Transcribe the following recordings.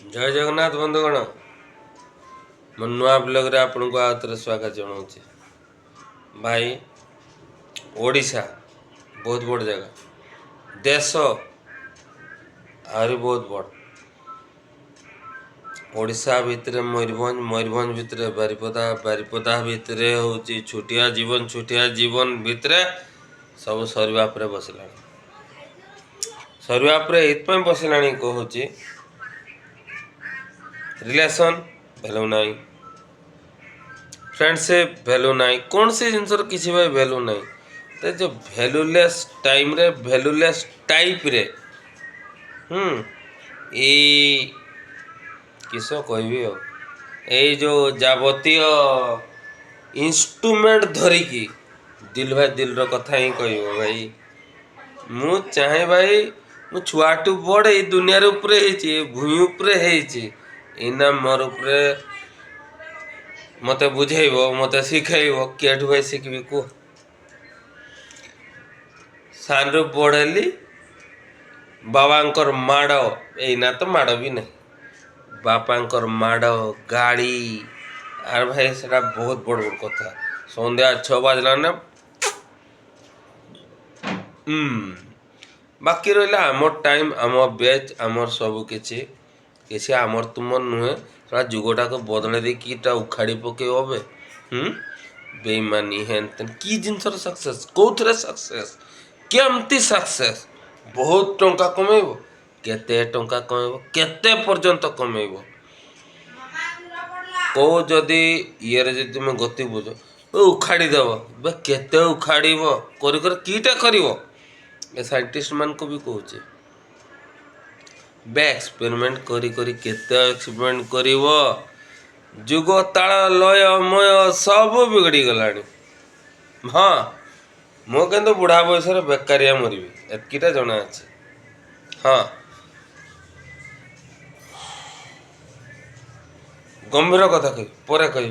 जय जगन्नाथ बंधुगण मो नुआ ब्लॉग आपन को आउ थे स्वागत जनाऊँ भाई। ओडिशा बहुत बड़ जगह, देश आहरी बहुत बड़। ओडिशा भितर मयूरभंज, मयूरभंज भितर बारिपदा, बारिपदा भितर हूँ छुटिया जीवन भितर सब सरवा पर बसला। सरवा पर ये बसला कहूँ रिलेशन भैल्यू ना, फ्रेंडशिप भैल्यू ना, कौन सी जिनस किसी भाई भैल्यू ना। तो जो भैल्यूलेस टाइम रे भैल्यूलेस टाइप रे किस कहबी ये जो जावतीय इंस्ट्रूमेंट धरिकी दिल भाई दिल रो कथा ही कह भाई। मु चाहे भाई मु छुआटू बड़ ये दुनिया भूमि उपरे इना मोर उपरे मत बुझेब मत शिखेब केठू भाई शिखबी कह। सानू बड़ेली बाबांकर माड़ एना तो माड़ भी नहीं, बापांकर माड़ गाड़ी आर भाई से बहुत बड़ बड़ कथा। संध्या 6 बजला ना बाकी रहा आमर टाइम आम बेच आमर सब किसी आमर तुम नुहे जुगटा को बदले देटा उखाड़ी पके बेईमानी हेन तेन कि जिनस सक्सेस कौन सक्सेस केमती सक्सेस बहुत टंका कमेब केते टंका कमेब केते पर्यंत कमेब कौ जदि ये तुम गति बुझ उखाड़ी देव बे केते उखाड़ कीटा कर साइंटिस्ट मान को भी कहूँ बे एक्सपेरिमेंट करी करी केते एक्सपेरिमेंट करिवो जुग ताल लय मय सब बिगड़ी गलानी। हाँ मो के बुढ़ा बयस बेकारिया मरबी एतकीटा जना अच्छे। हाँ गंभीर कथा कह पर कह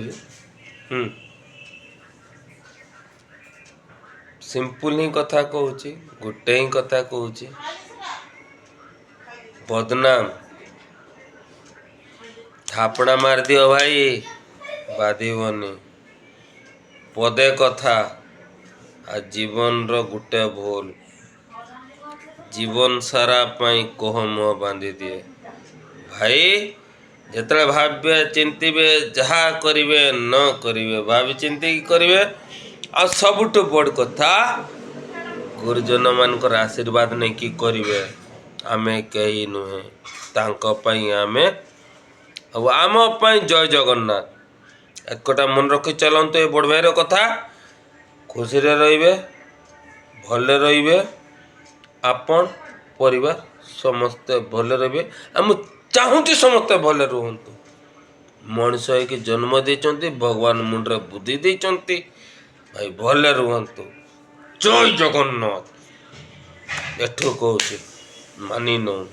सिंपल ही कथा कहूँ गोटे ही कथा कहूँ बदनाम थापड़ा मार दियो भाई बाधबनी पदे कथा आ जीवन रो गुटे भूल जीवन सारा पाई कोह मुह बांधी दिए भाई। जिते भावे चिंतवे जहा करिवे न करिवे भावी चिंती करिवे आ सबुठु बड़ कथा गुरुजन मानकर आशीर्वाद नहीं कि करिवे आमे कहीं नुहे तांको पई आमे आम पई जय जगन्नाथ एकटा मन रखी चलते ये बड़ भाईर कथा खुशी रे रहिबे भले रहिबे आपन परिवार समस्ते भले रहिबे हम चाहूँगी समस्ते भले रुहतु मनीष हो जन्म देते भगवान मुंडे बुद्धि देते भाई भले रुहतु जय जगन्नाथ एठू कहूँ मानी नौ।